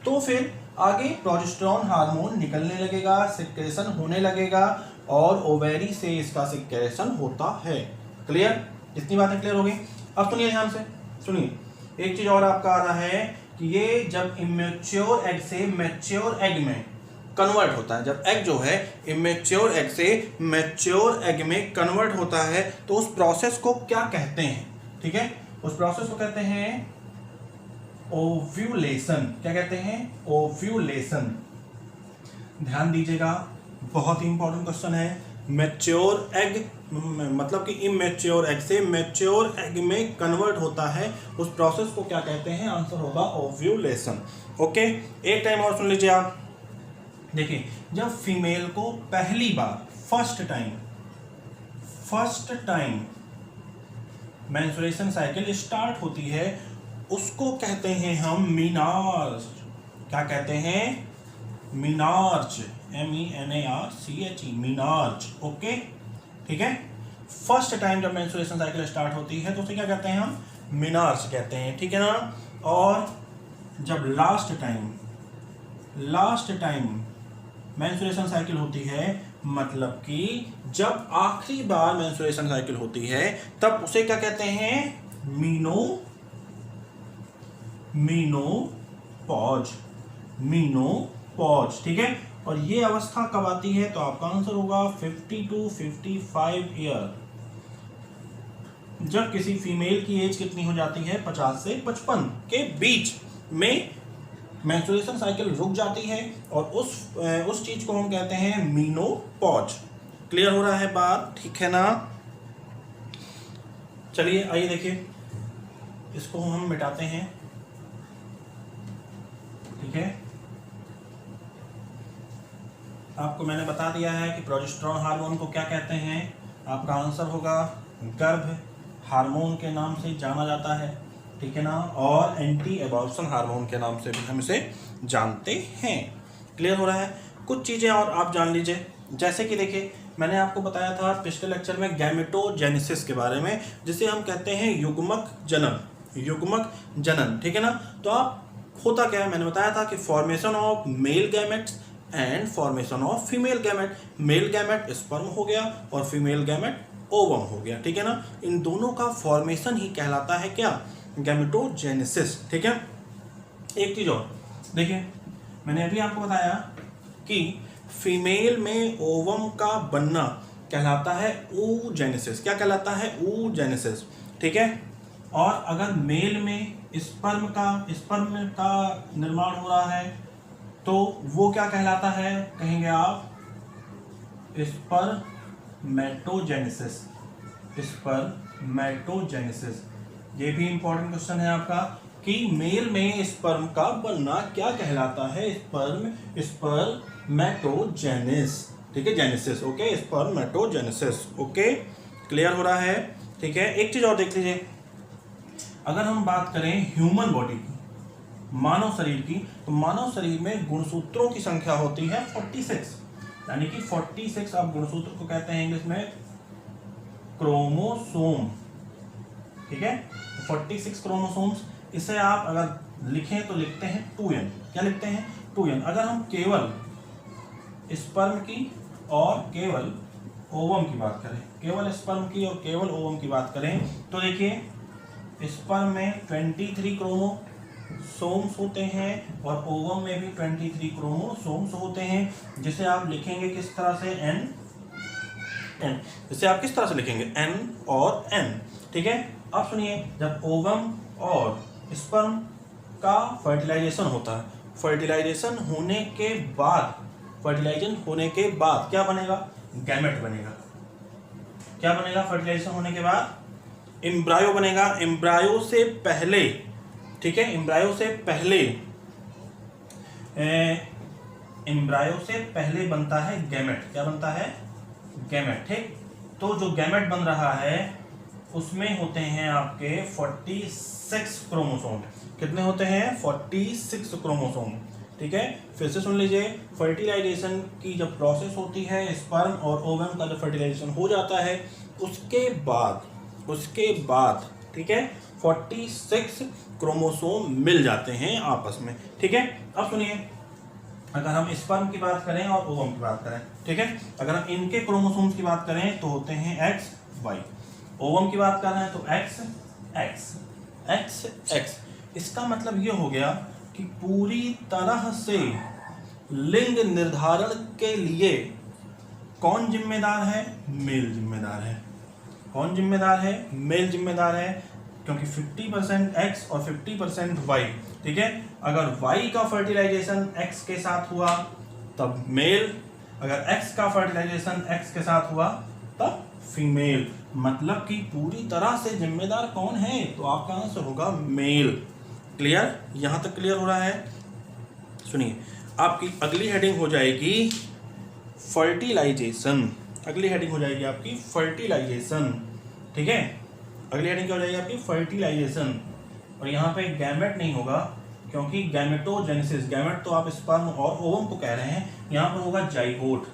तो फिर आगे प्रोजेस्टेरॉन हार्मोन निकलने लगेगा, सिक्रेशन होने लगेगा, और ओवेरी से इसका सिक्रेशन होता है। क्लियर? इतनी बातें क्लियर हो गई। अब सुनिए ध्यान से, सुनिए, एक चीज और आपका आ रहा है कि ये जब इमेच्योर एग से मैच्योर एग में कन्वर्ट होता है, जब एग जो है इमेच्योर एग से मैच्योर एग में कन्वर्ट होता है, तो उस प्रोसेस को क्या कहते हैं? ठीक है, उस प्रोसेस को कहते हैं ओव्यूलेशन। क्या कहते हैं? ओव्यूलेशन। ध्यान दीजिएगा, बहुत ही इंपॉर्टेंट क्वेश्चन है। मैच्योर एग मतलब कि इमेच्योर एग से मैच्योर एग में कन्वर्ट होता है, उस प्रोसेस को क्या कहते हैं? आंसर होगा ओव्यूलेशन। ओके, एक टाइम और सुन लीजिए आप। देखिए, जब फीमेल को पहली बार first time menstruation cycle start होती है, उसको कहते हैं हम मीनार्च। क्या कहते हैं? मीनार्च, MENARCHE, मीनार्च। ओके, ठीक है। फर्स्ट टाइम जब मेंस्ट्रुएशन साइकिल स्टार्ट होती है तो उसे क्या कहते हैं? हम मीनार्च कहते हैं, ठीक है ना। और जब लास्ट टाइम मेंस्ट्रुएशन साइकिल होती है, मतलब कि जब आखिरी बार मेंस्ट्रुएशन साइकिल होती है, तब उसे क्या कहते हैं? मीनोपॉज, ठीक है। और ये अवस्था कब आती है? तो आपका आंसर होगा 50 to 55 ईयर। जब किसी फीमेल की एज कितनी हो जाती है? 50 से 55 के बीच में मेंस्ट्रुएशन साइकिल रुक जाती है, और उस चीज को हम कहते हैं मीनोपॉज। क्लियर हो रहा है बात? ठीक है ना। चलिए आइए देखिए, इसको हम मिटाते हैं, ठीक है। आपको मैंने बता दिया है कि प्रोजेस्टेरॉन हार्मोन को क्या कहते हैं। आपका आंसर होगा गर्भ हार्मोन के नाम से जाना जाता है, ठीक है ना, और एंटी एबॉर्शन हार्मोन के नाम से भी हम इसे जानते हैं। क्लियर हो रहा है? कुछ चीज़ें और आप जान लीजिए, जैसे कि देखिए, मैंने आपको बताया था पिछले लेक्चर में गैमेटोजेनेसिस के बारे में, जिसे हम कहते हैं युग्मक जनन, ठीक है ना। तो आप होता क्या है, मैंने बताया था कि formation of male gametes and formation of female gamete. Male gamete sperm हो गया और फीमेल गैमेट ओवम हो गया, ठीक है ना। इन दोनों का फॉर्मेशन ही कहलाता है क्या? गैमेटोजेनेसिस, ठीक है। एक चीज और देखिए, मैंने अभी आपको बताया कि फीमेल में ओवम का बनना कहलाता है oogenesis। क्या कहलाता है? oogenesis, ठीक है। और अगर मेल में स्पर्म का निर्माण हो रहा है, तो वो क्या कहलाता है? कहेंगे आप स्पर्मेटोजेनेसिस। ये भी इंपॉर्टेंट क्वेश्चन है आपका कि मेल में स्पर्म का बनना क्या कहलाता है? स्पर्मेटोजेनेसिस, ठीक है, genesis. Okay, spermatogenesis. Okay, clear हो रहा है? ठीक है। एक चीज और देख लीजिए, अगर हम बात करें ह्यूमन बॉडी की, मानव शरीर की, तो मानव शरीर में गुणसूत्रों की संख्या होती है 46, यानी कि 46 आप गुणसूत्र को कहते हैं इंग्लिश में क्रोमोसोम, ठीक है। 46 क्रोमोसोम्स, इसे आप अगर लिखें तो लिखते हैं 2n। क्या लिखते हैं? 2n। अगर हम केवल स्पर्म की और केवल ओवम की बात करें, केवल स्पर्म की और केवल ओवम की बात करें, तो देखिए, स्पर्म में 23 क्रोमोसोम्स होते हैं और ओवम में भी 23 क्रोमोसोम्स होते हैं, जिसे आप लिखेंगे किस तरह से? n। जिसे आप किस तरह से लिखेंगे? n और n, ठीक है। अब सुनिए, जब ओवम और स्पर्म का फर्टिलाइजेशन होता है। फर्टिलाइजेशन होने के बाद क्या बनेगा? गैमेट बनेगा। क्या बनेगा फर्टिलाइजेशन होने के बाद? एम्ब्रायो बनेगा। एम्ब्रायो से पहले, ठीक है, एम्ब्रायो से पहले बनता है गैमेट। क्या बनता है? गैमेट। ठीक, तो जो गैमेट बन रहा है उसमें होते हैं आपके 46 क्रोमोसोम। कितने होते हैं? 46 क्रोमोसोम। ठीक है, फिर से सुन लीजिए, फर्टिलाइजेशन की जब प्रोसेस होती है, स्पर्म और ओवम का जब फर्टिलाइजेशन हो जाता है, उसके बाद ठीक है 46 क्रोमोसोम मिल जाते हैं आपस में। ठीक है, अब सुनिए, अगर हम स्पर्म की बात करें और ओवम की बात करें, ठीक है, अगर हम इनके क्रोमोसोम्स की बात करें तो होते हैं एक्स वाई। ओवम की बात कर रहे हैं तो एक्स एक्स एक्स एक्स। इसका मतलब ये हो गया कि पूरी तरह से लिंग निर्धारण के लिए कौन जिम्मेदार है? मेल जिम्मेदार है। कौन जिम्मेदार है? मेल जिम्मेदार है, क्योंकि 50% एक्स और 50% वाई। ठीक है, अगर वाई का फर्टिलाइजेशन एक्स के साथ हुआ तब मेल, अगर एक्स का फर्टिलाइजेशन एक्स के साथ हुआ तब फीमेल। मतलब कि पूरी तरह से जिम्मेदार कौन है? तो आपका आंसर होगा मेल। क्लियर? यहां तक क्लियर हो रहा है? सुनिए, आपकी अगली हेडिंग हो जाएगी फर्टिलाइजेशन। अगली हेडिंग हो जाएगी आपकी फर्टिलाइजेशन। ठीक है, अगली हेडिंग क्या हो जाएगी आपकी? फर्टिलाइजेशन। और यहाँ पे गैमेट नहीं होगा, क्योंकि गैमेटोजेनेसिस, गैमेट तो आप स्पर्म और ओवम को कह रहे हैं, यहाँ पर होगा जाइगोट।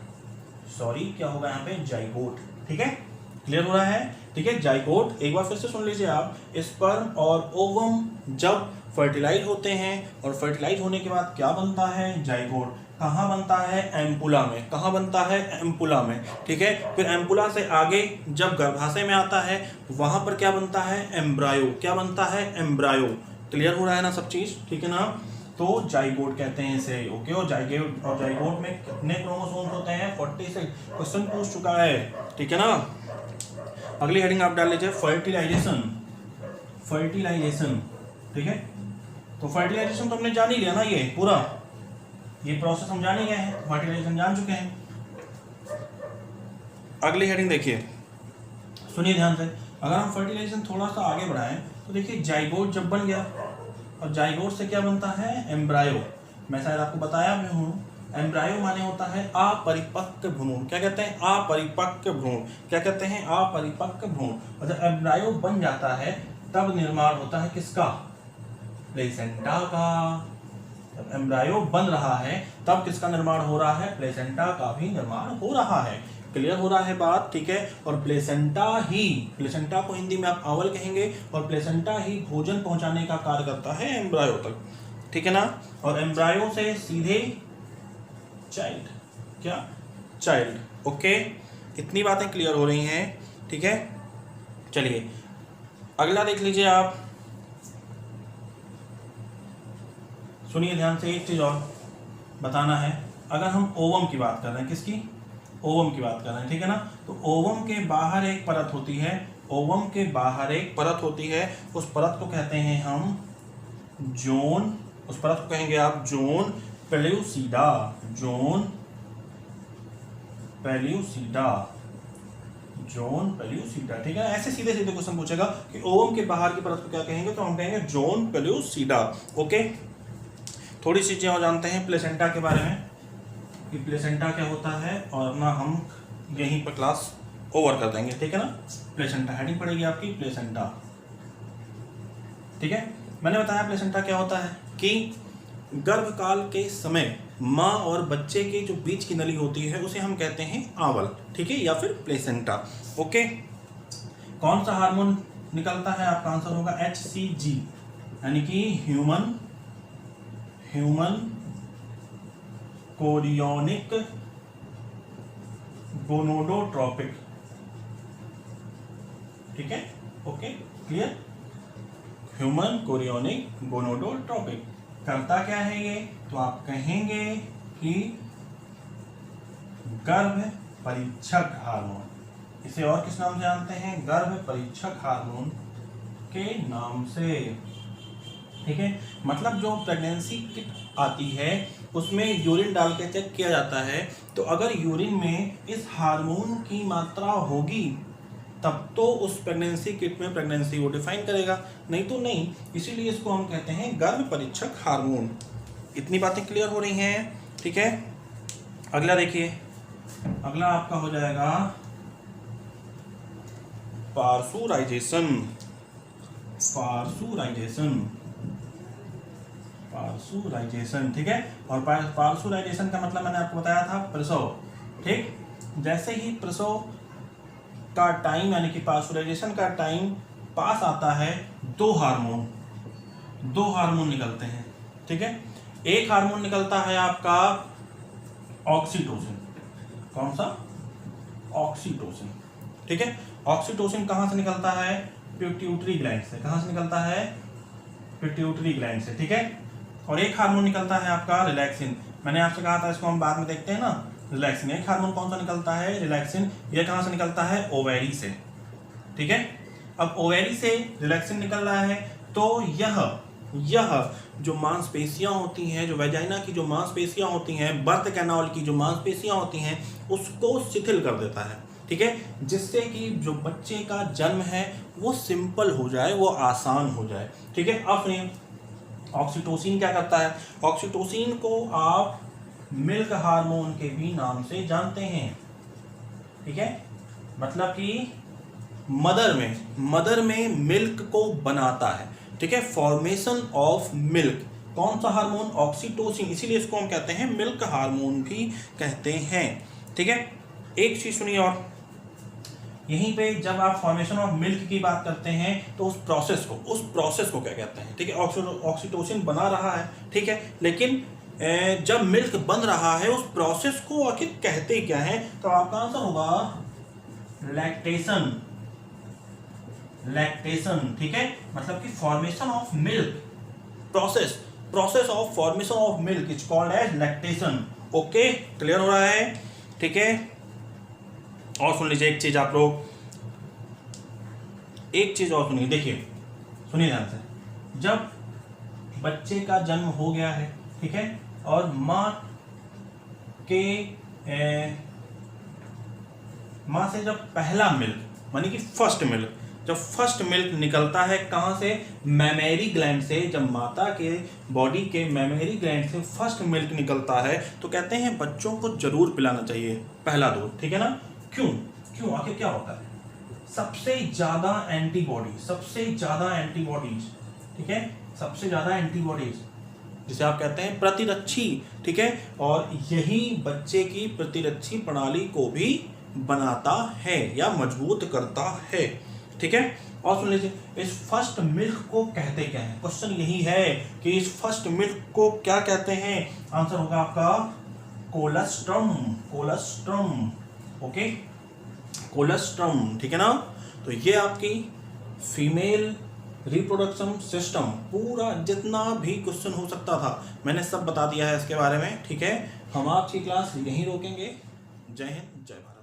सॉरी, क्या होगा यहाँ पे? जाइगोट। ठीक है, क्लियर हो रहा है? ठीक है, जाइगोट। एक बार फिर से सुन लीजिए आप, स्पर्म और ओवम जब फर्टिलाइज होते हैं और फर्टिलाइज होने के बाद क्या बनता है? जाइगोट। कहाँ बनता है? एम्पुला में। कहाँ बनता है? एम्पुला में। ठीक है, फिर एम्पुला से आगे जब गर्भाशय में आता है वहां पर क्या बनता है? एम्ब्रायो। क्या बनता है? एम्ब्रायो। क्लियर हो रहा है ना सब चीज? ठीक है ना? तो जाइगोट कहते हैं इसे। ओके, और जाइगोट में कितने क्रोमोसोम्स होते हैं? 46। क्वेश्चन पूछ चुका है। ठीक है ना? अगली हेडिंग आप डाल लीजिए फर्टिलाइजेशन। फर्टिलाइजेशन, ठीक है, तो फर्टिलाइजेशन तो हमने जान ही लिया ना, ये पूरा ये प्रोसेस हम जान ही गए हैं, फर्टिलाइजेशन जान चुके हैं। अगली हेडिंग देखिए, सुनिए ध्यान से, अगर हम फर्टिलाइजेशन थोड़ा सा आगे बढ़ाएं तो देखिए जाइगोट जब बन गया और जाइगोट से क्या बनता है? एम्ब्रायो। मैं शायद आपको बताया भी हूँ, एम्ब्रायो माने होता है अपरिपक्व भ्रूण। क्या कहते हैं? अपरिपक्व भ्रूण। क्या कहते हैं? अपरिपक्व भ्रूण। और जब एम्ब्रायो बन जाता है तब निर्माण होता है किसका? प्लेसेंटा का। जब एम्ब्रायो बन रहा है तब किसका निर्माण हो रहा है? प्लेसेंटा का भी निर्माण हो रहा है। क्लियर हो रहा है बात? ठीक है, और प्लेसेंटा को हिंदी में आप आवल कहेंगे, और प्लेसेंटा ही भोजन पहुंचाने का कार्य करता है एम्ब्रायो तक। ठीक है ना? और एम्ब्रायो से सीधे चाइल्ड। क्या? चाइल्ड। ओके, इतनी बातें क्लियर हो रही हैं। ठीक है, चलिए अगला देख लीजिए आप। सुनिए ध्यान से, एक चीज और बताना है। अगर हम ओवम की बात कर रहे हैं, किसकी? ओवम की बात कर रहे हैं, ठीक है ना? तो ओवम के बाहर एक परत होती है, ओवम के बाहर एक परत होती है, उस परत को कहते हैं हम जोन। उस परत को कहेंगे आप zone pellucida. Zone pellucida. Zone pellucida. ठीक है, ऐसे सीधे सीधे क्वेश्चन पूछेगा कि ओवम के बाहर की परत को क्या कहेंगे, तो हम कहेंगे जोन पेल्यूसिडा। ओके, थोड़ी सी चीजें और जानते हैं प्लेसेंटा के बारे में कि प्लेसेंटा क्या होता है, और ना हम यहीं पर क्लास ओवर कर देंगे। ठीक है ना? प्लेसेंटा हेडिंग पड़ेगी आपकी प्लेसेंटा। ठीक है, मैंने बताया प्लेसेंटा क्या होता है कि गर्भकाल के समय माँ और बच्चे के जो बीच की नली होती है उसे हम कहते हैं आवल। ठीक है, या फिर प्लेसेंटा। ओके, कौन सा हार्मोन निकलता है? आपका आंसर होगा HCG, यानी कि ह्यूमन कोरियोनिक गोनोडोट्रोपिक। ठीक है, ओके, क्लियर? ह्यूमन कोरियोनिक गोनोडोट्रोपिक करता क्या है ये? तो आप कहेंगे कि गर्भ परीक्षक हार्मोन। इसे और किस नाम से जानते हैं? गर्भ परीक्षक हार्मोन के नाम से। ठीक है, मतलब जो प्रेगनेंसी किट आती है उसमें यूरिन डाल के चेक किया जाता है, तो अगर यूरिन में इस हार्मोन की मात्रा होगी तब तो उस प्रेगनेंसी किट में प्रेगनेंसी को डिफाइन करेगा, नहीं तो नहीं। इसीलिए इसको हम कहते हैं गर्भ परीक्षक हार्मोन। इतनी बातें क्लियर हो रही हैं, ठीक है। अगला देखिए, अगला आपका हो जाएगा पार्सुराइजेशन। पार्सुराइजेशन, ठीक है। और पार्सुराइजेशन का मतलब मैंने आपको बताया था प्रसव, ठीक। जैसे ही प्रसव का टाइम यानी कि पार्सुराइजेशन का टाइम पास आता है, दो हार्मोन निकलते हैं, ठीक है। एक हार्मोन निकलता है आपका ऑक्सीटोसिन। कौन सा? ऑक्सीटोसिन, ठीक है। ऑक्सीटोसिन कहाँ से निकलता है? पिट्यूटरी ग्लैंड से। कहाँ से निकलता है? पिट्यूटरी ग्लैंड से, ठीक है। और एक हार्मोन निकलता है आपका रिलैक्सिन। मैंने आपसे कहा था इसको हम बाद में देखते हैं ना, रिलैक्सिन। एक हार्मोन कौन सा निकलता है? रिलैक्सिन। ये कहाँ से निकलता है? ओवेरी से, ठीक है। अब ओवेरी से रिलैक्सिन निकल रहा है तो यह जो मांसपेशियां होती हैं, जो वेजाइना की जो मांसपेशियां होती हैं, बर्थ कैनाल की जो मांसपेशियां होती हैं, उसको शिथिल कर देता है, ठीक है। जिससे कि जो बच्चे का जन्म है वो सिंपल हो जाए, वो आसान हो जाए, ठीक है। अब सुनिए, ऑक्सीटोसिन क्या करता है? ऑक्सीटोसिन को आप मिल्क हार्मोन के भी नाम से जानते हैं, ठीक है। मतलब कि मदर में मिल्क को बनाता है, ठीक है। Formation of milk. कौन सा हार्मोन? ऑक्सीटोसिन। इसीलिए इसको हम कहते हैं मिल्क हार्मोन भी कहते हैं, ठीक है। एक चीज सुनिए और, यहीं पे जब आप फॉर्मेशन ऑफ मिल्क की बात करते हैं तो उस प्रोसेस को क्या कहते हैं, ठीक है। ऑक्सीटोसिन बना रहा है, ठीक है, लेकिन जब मिल्क बन रहा है उस प्रोसेस को आखिर कहते क्या है? तो आपका आंसर होगा लैक्टेशन, ठीक है। मतलब कि formation of milk, process of formation of milk is called as lactation. Okay, clear हो रहा है, ठीक है। और सुन लीजिए एक चीज आप लोग, एक चीज और सुनिए, देखिए, सुनिए ध्यान से। जब बच्चे का जन्म हो गया है, ठीक है, और माँ से जब पहला मिल्क मानी कि फर्स्ट मिल्क निकलता है, कहाँ से? मैमेरी ग्लैंड से। जब माता के बॉडी के मैमेरी ग्लैंड से फर्स्ट मिल्क निकलता है तो कहते हैं बच्चों को जरूर पिलाना चाहिए पहला दूध, ठीक है ना। क्यों आखिर क्या होता है? सबसे ज्यादा एंटीबॉडीज, ठीक है, सबसे ज्यादा एंटीबॉडीज जिसे आप कहते हैं प्रतिरक्षी, ठीक है। और यही बच्चे की प्रतिरक्षी प्रणाली को भी बनाता है या मजबूत करता है, ठीक है। और सुन लीजिए, इस फर्स्ट मिल्क को कहते क्या है? क्वेश्चन यही है कि इस फर्स्ट मिल्क को क्या कहते हैं? आंसर होगा आपका कोलेस्ट्रम। ओके, कोलेस्ट्रम, ठीक है ना। तो ये आपकी फीमेल रिप्रोडक्शन सिस्टम, पूरा जितना भी क्वेश्चन हो सकता था मैंने सब बता दिया है इसके बारे में, ठीक है। हम आपकी क्लास यहीं रोकेंगे। जय हिंद, जय भारत।